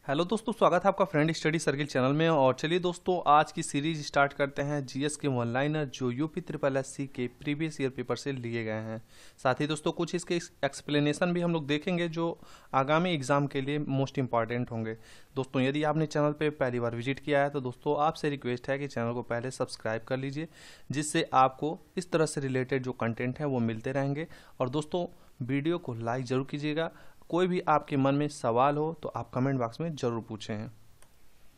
Hello दोस्तों, स्वागत है आपका फ्रेंड स्टडी सर्किल चैनल में। और चलिए दोस्तों, आज की सीरीज स्टार्ट करते हैं जीएस के वन लाइनर जो यूपी ट्रिपल एससी के प्रीवियस ईयर पेपर से लिए गए हैं। साथ ही दोस्तों कुछ इसके एक्सप्लेनेशन भी हम लोग देखेंगे जो आगामी एग्जाम के लिए मोस्ट इंपॉर्टेंट होंगे। दोस्तों यदि आपने चैनल पे पहली बार विजिट किया है तो दोस्तों आपसे रिक्वेस्ट है कि चैनल को पहले सब्सक्राइब कर लीजिए, जिससे आपको इस तरह से रिलेटेड जो कंटेंट है वो मिलते रहेंगे। और दोस्तों वीडियो को लाइक जरूर कीजिएगा। कोई भी आपके मन में सवाल हो तो आप कमेंट बॉक्स में जरूर पूछें।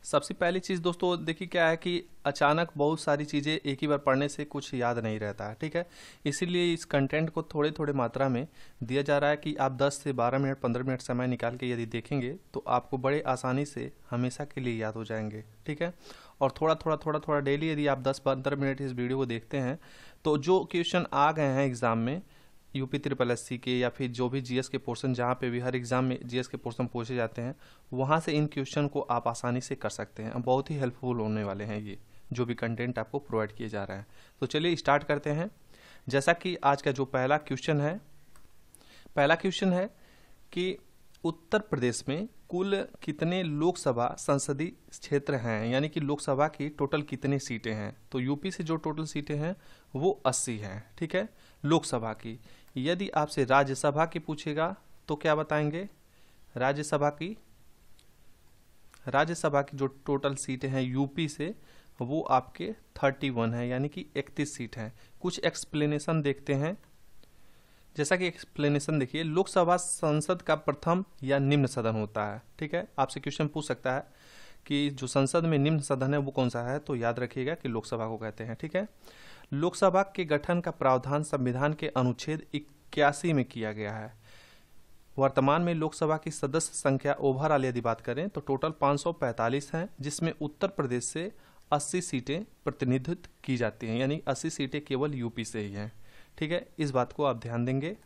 सबसे पहली चीज़ दोस्तों देखिए क्या है कि अचानक बहुत सारी चीज़ें एक ही बार पढ़ने से कुछ याद नहीं रहता है, ठीक है। इसीलिए इस कंटेंट को थोड़े थोड़े मात्रा में दिया जा रहा है कि आप 10 से 12 मिनट 15 मिनट समय निकाल के यदि देखेंगे तो आपको बड़े आसानी से हमेशा के लिए याद हो जाएंगे, ठीक है। और थोड़ा थोड़ा डेली यदि आप 10-15 मिनट इस वीडियो को देखते हैं तो जो क्वेश्चन आ गए हैं एग्जाम में यूपी ट्रिपल एससी के या फिर जो भी जीएस के पोर्शन, जहाँ पे भी हर एग्जाम में जीएस के पोर्शन पूछे जाते हैं, वहाँ से इन क्वेश्चन को आप आसानी से कर सकते हैं। बहुत ही हेल्पफुल होने वाले हैं ये जो भी कंटेंट आपको प्रोवाइड किए जा रहा है। तो चलिए स्टार्ट करते हैं। जैसा कि आज का जो पहला क्वेश्चन है कि उत्तर प्रदेश में कुल कितने लोकसभा संसदीय क्षेत्र हैं, यानी कि लोकसभा की टोटल कितनी सीटें हैं। तो यूपी से जो टोटल सीटें हैं वो 80 हैं, ठीक है, लोकसभा की। यदि आपसे राज्यसभा की पूछेगा तो क्या बताएंगे? राज्यसभा की जो टोटल सीटें हैं यूपी से वो आपके 31 है, यानी कि 31 सीट हैं। कुछ एक्सप्लेनेशन देखते हैं। जैसा कि एक्सप्लेनेशन देखिए, लोकसभा संसद का प्रथम या निम्न सदन होता है, ठीक है। आपसे क्वेश्चन पूछ सकता है कि जो संसद में निम्न सदन है वो कौन सा है, तो याद रखिएगा कि लोकसभा को कहते हैं, ठीक है। लोकसभा के गठन का प्रावधान संविधान के अनुच्छेद 81 में किया गया है। वर्तमान में लोकसभा की सदस्य संख्या ओवरऑल यदि बात करें तो टोटल 545 हैं, जिसमें उत्तर प्रदेश से 80 सीटें प्रतिनिधित्व की जाती हैं, यानी 80 सीटें केवल यूपी से ही हैं, ठीक है। इस बात को आप ध्यान देंगे।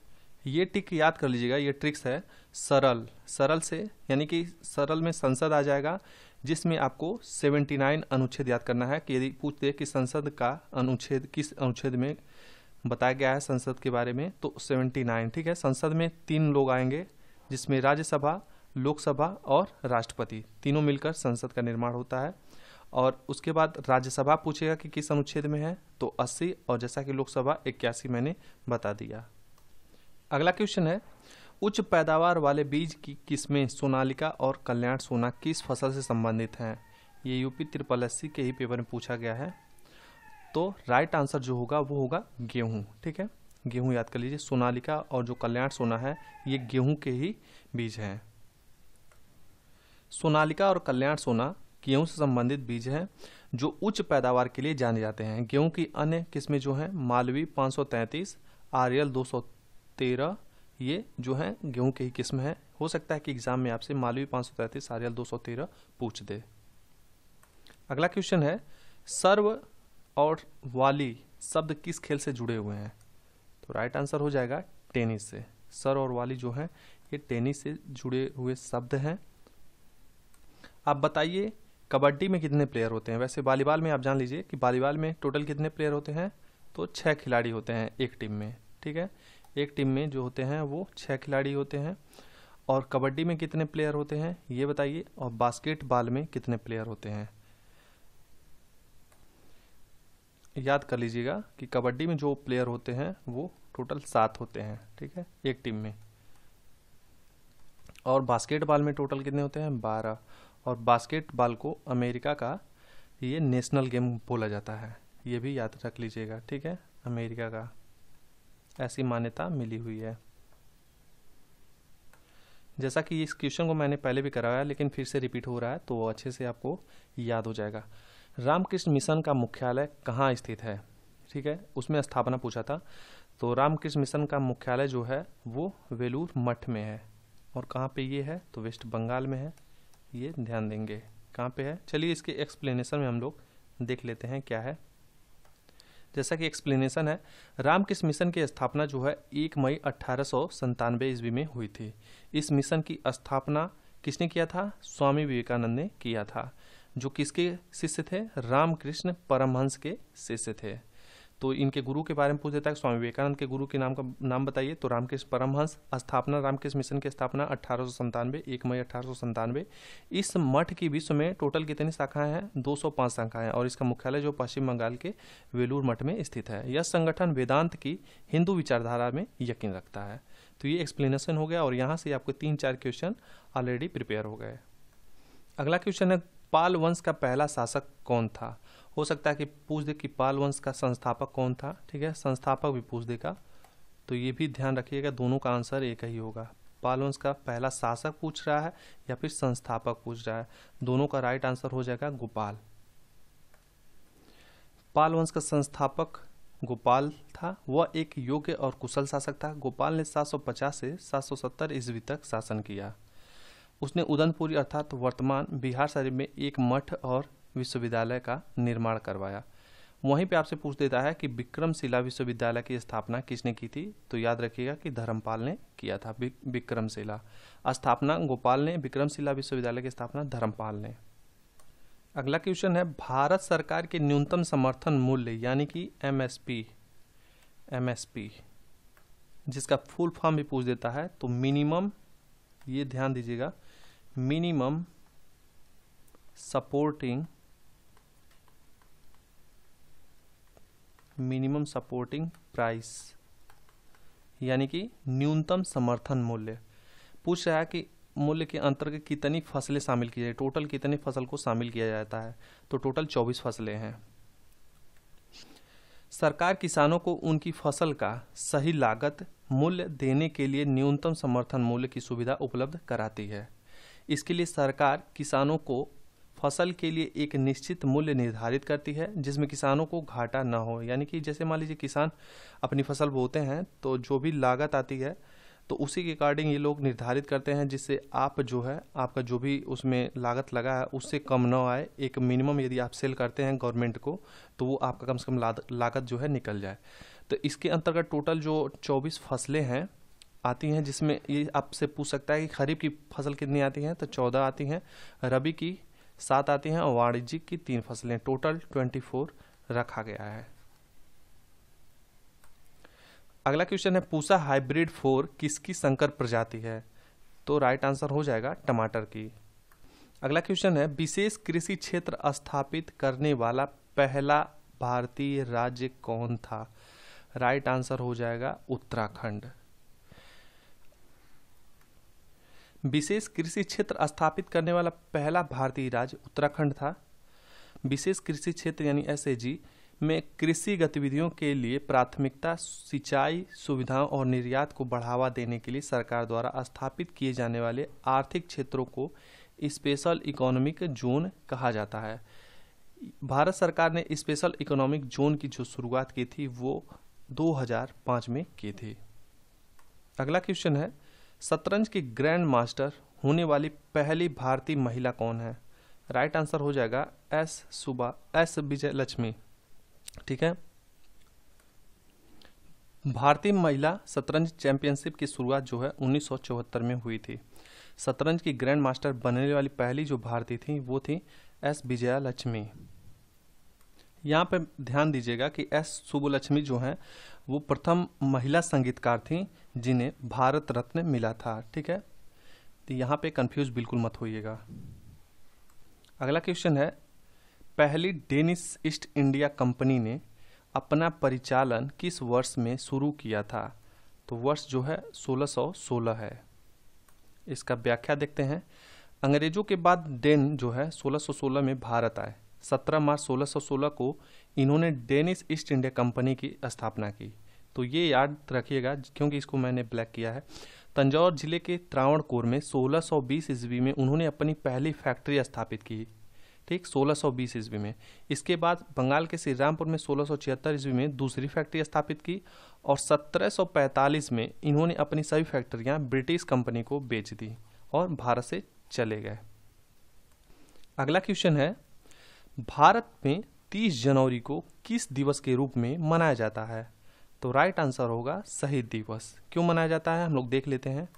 ये टिक याद कर लीजिएगा, ये ट्रिक्स है। सरल से यानी कि सरल में संसद आ जाएगा, जिसमें आपको 79 अनुच्छेद याद करना है। कि यदि पूछ दे कि संसद का अनुच्छेद किस अनुच्छेद में बताया गया है संसद के बारे में, तो 79, ठीक है। संसद में 3 लोग आएंगे, जिसमें राज्यसभा, लोकसभा और राष्ट्रपति तीनों मिलकर संसद का निर्माण होता है। और उसके बाद राज्यसभा पूछेगा कि किस अनुच्छेद में है, तो 80, और जैसा कि लोकसभा 81 मैंने बता दिया। अगला क्वेश्चन है, उच्च पैदावार वाले बीज की किस्में सोनालिका और कल्याण सोना किस फसल से संबंधित हैं? ये यूपी ट्रिपल एससी के ही पेपर में पूछा गया है। तो राइट आंसर जो होगा वो होगा गेहूं, ठीक है। गेहूं याद कर लीजिए। सोनालिका और जो कल्याण सोना है ये गेहूं के ही बीज हैं। सोनालिका और कल्याण सोना गेहूं से संबंधित बीज हैं जो उच्च पैदावार के लिए जाने जाते हैं। गेहूं की अन्य किस्में जो हैं मालवी 533, आर्यल 213, ये जो है गेहूं की ही किस्म है। हो सकता है कि एग्जाम में आपसे मालवी 533, आर्यल 213 पूछ दे। अगला क्वेश्चन है, सर्व और वाली शब्द किस खेल से जुड़े हुए हैं? तो राइट आंसर हो जाएगा टेनिस से। सर्व और वाली जो है ये टेनिस से जुड़े हुए शब्द हैं। आप बताइए कबड्डी में कितने प्लेयर होते हैं? वैसे वॉलीबॉल में आप जान लीजिए कि वॉलीबॉल में टोटल कितने प्लेयर होते हैं, तो 6 खिलाड़ी होते हैं एक टीम में, ठीक है। एक टीम में जो होते हैं वो 6 खिलाड़ी होते हैं। और कबड्डी में कितने प्लेयर होते हैं ये बताइए, और बास्केटबॉल में कितने प्लेयर होते हैं? याद कर लीजिएगा कि कबड्डी में जो प्लेयर होते हैं वो टोटल 7 होते हैं, ठीक है, एक टीम में। और बास्केटबॉल में टोटल कितने होते हैं? 12। और बास्केटबॉल को अमेरिका का ये नेशनल गेम बोला जाता है, ये भी याद रख लीजिएगा, ठीक है। अमेरिका का ऐसी मान्यता मिली हुई है। जैसा कि इस क्वेश्चन को मैंने पहले भी कराया लेकिन फिर से रिपीट हो रहा है तो वो अच्छे से आपको याद हो जाएगा। रामकृष्ण मिशन का मुख्यालय कहाँ स्थित है? ठीक है, उसमें स्थापना पूछा था। तो रामकृष्ण मिशन का मुख्यालय जो है वो वेलूर मठ में है। और कहाँ पे ये है? तो वेस्ट बंगाल में है। ये ध्यान देंगे कहाँ पे है। चलिए इसके एक्सप्लेनेशन में हम लोग देख लेते हैं क्या है। जैसा कि एक्सप्लेनेशन है, रामकृष्ण मिशन की स्थापना जो है 1 मई 1897 ईस्वी में हुई थी। इस मिशन की स्थापना किसने किया था? स्वामी विवेकानंद ने किया था, जो किसके शिष्य थे? रामकृष्ण परमहंस के शिष्य थे। तो इनके गुरु के बारे में पूछ देता है। स्वामी विवेकानंद के गुरु के नाम बताइए, तो रामकृष्ण परमहंस। स्थापना, रामकृष्ण मिशन की स्थापना 1897, 1 मई 1897। इस मठ की विश्व में टोटल कितनी शाखाएं हैं? 205 शाखाएं, और इसका मुख्यालय जो पश्चिम बंगाल के वेलूर मठ में स्थित है। यह संगठन वेदांत की हिंदू विचारधारा में यकीन रखता है। तो ये एक्सप्लेनेशन हो गया, और यहाँ से आपको 3-4 क्वेश्चन ऑलरेडी प्रिपेयर हो गए। अगला क्वेश्चन है, पाल वंश का पहला शासक कौन था? हो सकता है कि पूछ दे कि पाल वंश का संस्थापक कौन था। ठीक है, संस्थापक भी पूछ देगा, तो ये भी ध्यान रखिएगा, दोनों का आंसर एक ही होगा। पाल वंश का पहला शासक पूछ रहा है या फिर संस्थापक पूछ रहा है, दोनों का राइट आंसर हो जाएगा गोपाल। पाल वंश का संस्थापक गोपाल था। वह एक योग्य और कुशल शासक था। गोपाल ने 750 से 770 ईस्वी तक शासन किया। उसने उदनपुरी अर्थात वर्तमान बिहार शरीफ में एक मठ और विश्वविद्यालय का निर्माण करवाया। वहीं पे आपसे पूछ देता है कि विक्रमशिला विश्वविद्यालय की स्थापना किसने की थी? तो याद रखिएगा कि धर्मपाल ने किया था। विक्रमशिला स्थापना गोपाल ने, विक्रमशिला विश्वविद्यालय की स्थापना धर्मपाल ने। अगला क्वेश्चन है, भारत सरकार के न्यूनतम समर्थन मूल्य यानी कि एमएसपी जिसका फुल फॉर्म भी पूछ देता है, तो मिनिमम, ये ध्यान दीजिएगा, मिनिमम सपोर्टिंग प्राइस यानी कि न्यूनतम समर्थन मूल्य। पूछ रहा है कि मूल्य के अंतर्गत कितनी फसलें शामिल की जाए, टोटल कितनी फसल को शामिल किया जाता है? तो टोटल 24 फसलें हैं। सरकार किसानों को उनकी फसल का सही लागत मूल्य देने के लिए न्यूनतम समर्थन मूल्य की सुविधा उपलब्ध कराती है। इसके लिए सरकार किसानों को फसल के लिए एक निश्चित मूल्य निर्धारित करती है जिसमें किसानों को घाटा न हो। यानी कि जैसे मान लीजिए किसान अपनी फसल बोते हैं तो जो भी लागत आती है तो उसी के अकॉर्डिंग ये लोग निर्धारित करते हैं, जिससे आप जो है आपका जो भी उसमें लागत लगा है उससे कम न आए। एक मिनिमम यदि आप सेल करते हैं गवर्नमेंट को तो वो आपका कम से कम लागत जो है निकल जाए। तो इसके अंतर्गत टोटल जो 24 फसलें हैं आती हैं, जिसमें ये आपसे पूछ सकता है कि खरीफ की फसल कितनी आती हैं, तो 14 आती हैं, रबी की 7 आती हैं और वाणिज्यिक की 3 फसलें, टोटल 24 रखा गया है। अगला क्वेश्चन है, पूसा हाइब्रिड 4 किसकी संकर प्रजाति है? तो राइट आंसर हो जाएगा टमाटर की। अगला क्वेश्चन है, विशेष कृषि क्षेत्र स्थापित करने वाला पहला भारतीय राज्य कौन था? राइट आंसर हो जाएगा उत्तराखंड। विशेष कृषि क्षेत्र स्थापित करने वाला पहला भारतीय राज्य उत्तराखंड था। विशेष कृषि क्षेत्र यानी एसएजी में कृषि गतिविधियों के लिए प्राथमिकता, सिंचाई सुविधाओं और निर्यात को बढ़ावा देने के लिए सरकार द्वारा स्थापित किए जाने वाले आर्थिक क्षेत्रों को स्पेशल इकोनॉमिक जोन कहा जाता है। भारत सरकार ने स्पेशल इकोनॉमिक जोन की जो शुरुआत की थी वो 2005 में की थी। अगला क्वेश्चन है, शतरंज की ग्रैंड मास्टर होने वाली पहली भारतीय महिला कौन है? राइट आंसर हो जाएगा एस विजयलक्ष्मी। ठीक है, भारतीय महिला शतरंज चैंपियनशिप की शुरुआत जो है 1974 में हुई थी। शतरंज की ग्रैंड मास्टर बनने वाली पहली जो भारतीय थी वो थी एस विजयलक्ष्मी। यहाँ पे ध्यान दीजिएगा कि एस सुब्बुलक्ष्मी जो हैं वो प्रथम महिला संगीतकार थी जिन्हें भारत रत्न मिला था। ठीक है, तो यहाँ पे कंफ्यूज बिल्कुल मत होइएगा। अगला क्वेश्चन है, पहली डेनिश ईस्ट इंडिया कंपनी ने अपना परिचालन किस वर्ष में शुरू किया था? तो वर्ष जो है 1616 है। इसका व्याख्या देखते हैं। अंग्रेजों के बाद डेन जो है 1616 में भारत आए। 17 मार्च 1616 को इन्होंने डेनिश ईस्ट इंडिया कंपनी की स्थापना की। तो ये याद रखिएगा क्योंकि इसको मैंने ब्लैक किया है। तंजौर जिले के त्रावणकोर में 1620 ईस्वी में उन्होंने अपनी पहली फैक्ट्री स्थापित की। ठीक, 1620 ईस्वी में। इसके बाद बंगाल के श्री रामपुर में 1676 ईस्वी में दूसरी फैक्ट्री स्थापित की और 1745 में इन्होंने अपनी सभी फैक्ट्रियां ब्रिटिश कंपनी को बेच दी और भारत से चले गए। अगला क्वेश्चन है, भारत में 30 जनवरी को किस दिवस के रूप में मनाया जाता है? तो राइट आंसर होगा शहीद दिवस। क्यों मनाया जाता है हम लोग देख लेते हैं।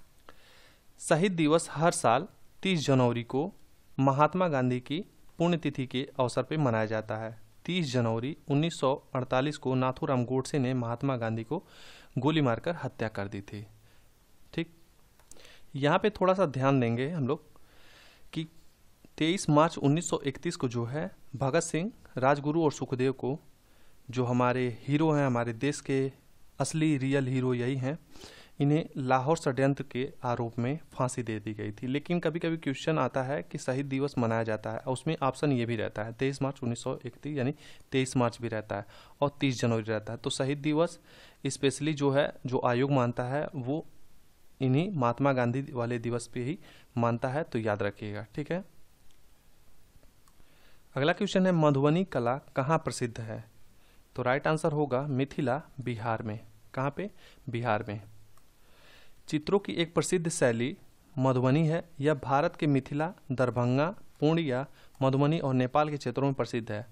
शहीद दिवस हर साल 30 जनवरी को महात्मा गांधी की पुण्यतिथि के अवसर पर मनाया जाता है। 30 जनवरी 1948 को नाथूराम गोडसे ने महात्मा गांधी को गोली मारकर हत्या कर दी थी। ठीक, यहाँ पे थोड़ा सा ध्यान देंगे हम लोग कि 23 मार्च 1931 को जो है भगत सिंह, राजगुरु और सुखदेव को, जो हमारे हीरो हैं, हमारे देश के असली रियल हीरो यही हैं, इन्हें लाहौर षड्यंत्र के आरोप में फांसी दे दी गई थी। लेकिन कभी कभी क्वेश्चन आता है कि शहीद दिवस मनाया जाता है, उसमें ऑप्शन ये भी रहता है 23 मार्च 1931 यानी 23 मार्च भी रहता है और 30 जनवरी रहता है। तो शहीद दिवस स्पेशली जो है, जो आयोग मानता है, वो इन्हीं महात्मा गांधी वाले दिवस पे ही मानता है, तो याद रखिएगा। ठीक है, अगला क्वेश्चन है मधुबनी कला कहाँ प्रसिद्ध है? तो राइट आंसर होगा मिथिला, बिहार में। कहाँ पे? बिहार में। चित्रों की एक प्रसिद्ध शैली मधुबनी है। यह भारत के मिथिला, दरभंगा, पूर्णिया, मधुबनी और नेपाल के क्षेत्रों में प्रसिद्ध है।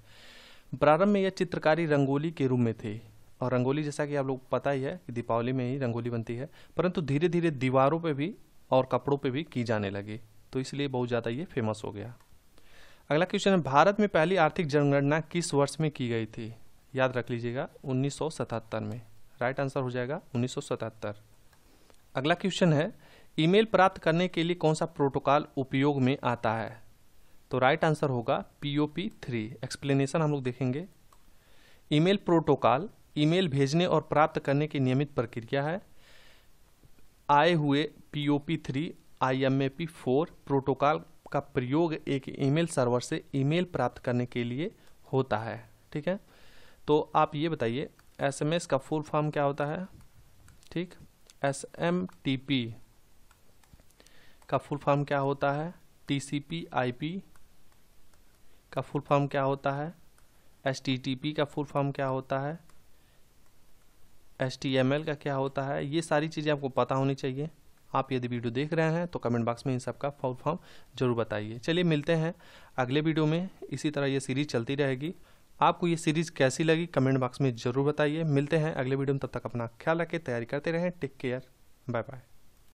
प्रारंभ में यह चित्रकारी रंगोली के रूप में थी, और रंगोली जैसा कि आप लोग पता ही है कि दीपावली में ही रंगोली बनती है, परंतु धीरे धीरे दीवारों पे भी और कपड़ों पे भी की जाने लगी, तो इसलिए बहुत ज़्यादा ये फेमस हो गया। अगला क्वेश्चन है भारत में पहली आर्थिक जनगणना किस वर्ष में की गई थी? याद रख लीजिएगा 1977 में। राइट आंसर हो जाएगा 1977। अगला क्वेश्चन है ईमेल प्राप्त करने के लिए कौन सा प्रोटोकॉल उपयोग में आता है? तो राइट आंसर होगा POP3। एक्सप्लेनेशन हम लोग देखेंगे। ईमेल प्रोटोकॉल ईमेल भेजने और प्राप्त करने की नियमित प्रक्रिया है। आए हुए POP3 IMAP4 प्रोटोकॉल का प्रयोग एक ईमेल सर्वर से ईमेल प्राप्त करने के लिए होता है। ठीक है, तो आप ये बताइए SMS का फुल फॉर्म क्या होता है? ठीक, SMTP का फुल फॉर्म क्या होता है? TCP/IP का फुल फॉर्म क्या होता है? HTTP का फुल फॉर्म क्या होता है? HTML का क्या होता है? ये सारी चीज़ें आपको पता होनी चाहिए। आप यदि वीडियो देख रहे हैं तो कमेंट बॉक्स में इन सब का फुल फॉर्म जरूर बताइए। चलिए मिलते हैं अगले वीडियो में। इसी तरह ये सीरीज चलती रहेगी। आपको ये सीरीज कैसी लगी कमेंट बॉक्स में जरूर बताइए। मिलते हैं अगले वीडियो में, तब तक अपना ख्याल रखें, तैयारी करते रहें। Take care, bye bye.